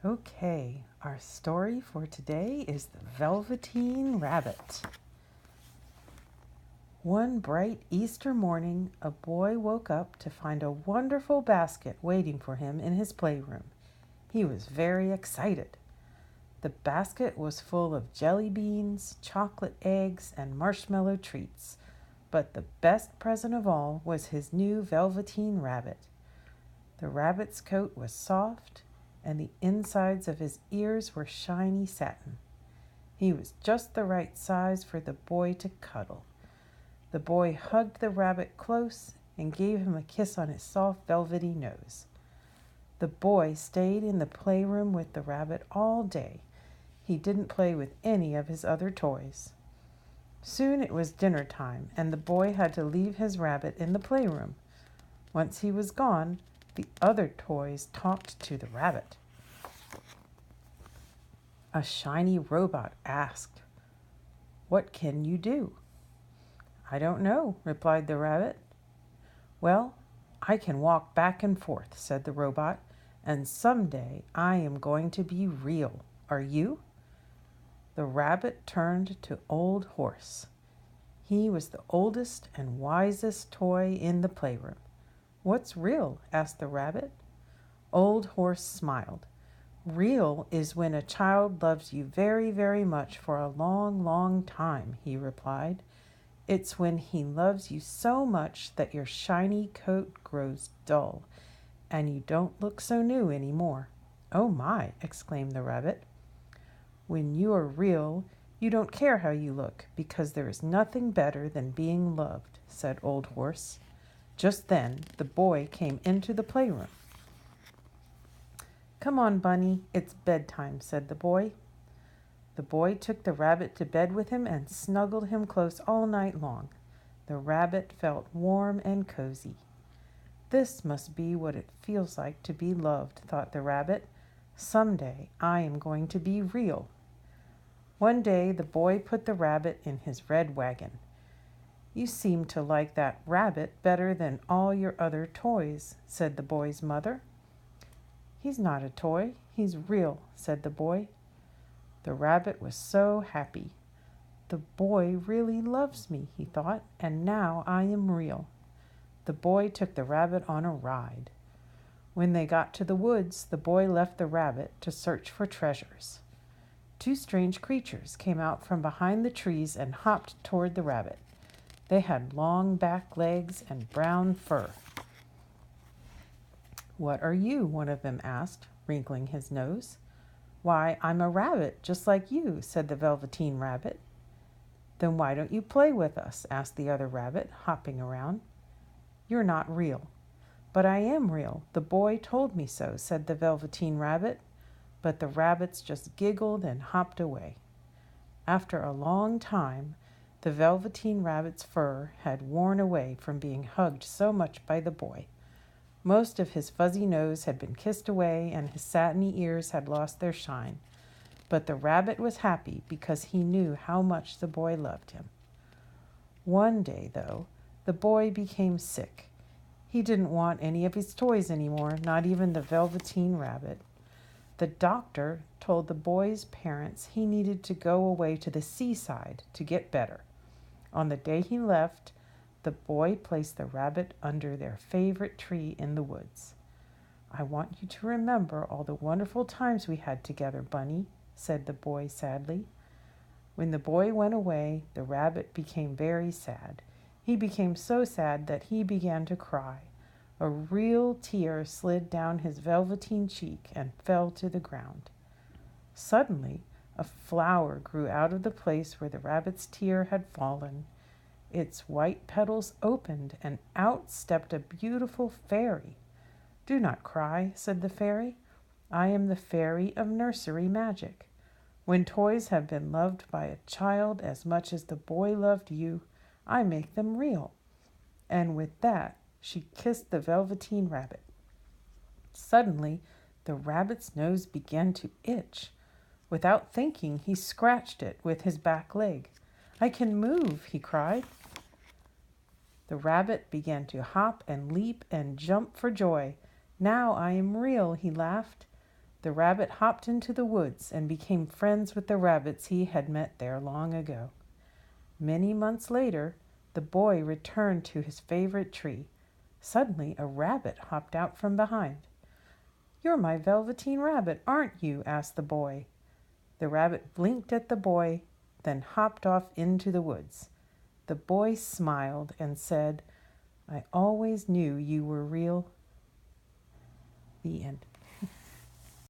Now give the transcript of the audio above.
Okay, our story for today is the Velveteen Rabbit. One bright Easter morning, a boy woke up to find a wonderful basket waiting for him in his playroom. He was very excited. The basket was full of jelly beans, chocolate eggs, and marshmallow treats. But the best present of all was his new Velveteen Rabbit. The rabbit's coat was soft, and the insides of his ears were shiny satin. He was just the right size for the boy to cuddle. The boy hugged the rabbit close and gave him a kiss on his soft, velvety nose. The boy stayed in the playroom with the rabbit all day. He didn't play with any of his other toys. Soon it was dinner time, and the boy had to leave his rabbit in the playroom. Once he was gone, the other toys talked to the rabbit. A shiny robot asked, "What can you do?" "I don't know," replied the rabbit. "Well, I can walk back and forth," said the robot, "and someday I am going to be real. Are you?" The rabbit turned to Old Horse. He was the oldest and wisest toy in the playroom. "What's real?" asked the rabbit. Old Horse smiled. "Real is when a child loves you very, very much for a long, long time," he replied. "It's when he loves you so much that your shiny coat grows dull and you don't look so new anymore." "Oh my!" exclaimed the rabbit. "When you are real, you don't care how you look because there is nothing better than being loved," said Old Horse. Just then, the boy came into the playroom. "Come on, Bunny, it's bedtime," said the boy. The boy took the rabbit to bed with him and snuggled him close all night long. The rabbit felt warm and cozy. "This must be what it feels like to be loved," thought the rabbit. "Someday I am going to be real." One day the boy put the rabbit in his red wagon. "You seem to like that rabbit better than all your other toys," said the boy's mother. "He's not a toy, he's real," said the boy. The rabbit was so happy. "The boy really loves me," he thought, "and now I am real." The boy took the rabbit on a ride. When they got to the woods, the boy left the rabbit to search for treasures. Two strange creatures came out from behind the trees and hopped toward the rabbit. They had long back legs and brown fur. "What are you?" one of them asked, wrinkling his nose. "Why, I'm a rabbit, just like you," said the Velveteen Rabbit. "Then why don't you play with us?" asked the other rabbit, hopping around. "You're not real." "But I am real. The boy told me so," said the Velveteen Rabbit. But the rabbits just giggled and hopped away. After a long time, the Velveteen Rabbit's fur had worn away from being hugged so much by the boy. Most of his fuzzy nose had been kissed away and his satiny ears had lost their shine. But the rabbit was happy because he knew how much the boy loved him. One day, though, the boy became sick. He didn't want any of his toys anymore, not even the Velveteen Rabbit. The doctor told the boy's parents he needed to go away to the seaside to get better. On the day he left, the boy placed the rabbit under their favorite tree in the woods. "I want you to remember all the wonderful times we had together, Bunny," said the boy sadly. When the boy went away, the rabbit became very sad. He became so sad that he began to cry. A real tear slid down his velveteen cheek and fell to the ground. Suddenly, a flower grew out of the place where the rabbit's tear had fallen. Its white petals opened, and out stepped a beautiful fairy. "Do not cry," said the fairy. "I am the fairy of nursery magic. When toys have been loved by a child as much as the boy loved you, I make them real." And with that, she kissed the Velveteen Rabbit. Suddenly, the rabbit's nose began to itch. Without thinking, he scratched it with his back leg. "I can move," he cried. The rabbit began to hop and leap and jump for joy. "Now I am real," he laughed. The rabbit hopped into the woods and became friends with the rabbits he had met there long ago. Many months later, the boy returned to his favorite tree. Suddenly, a rabbit hopped out from behind. "You're my Velveteen Rabbit, aren't you?" asked the boy. The rabbit blinked at the boy, then hopped off into the woods. The boy smiled and said, "I always knew you were real." The end.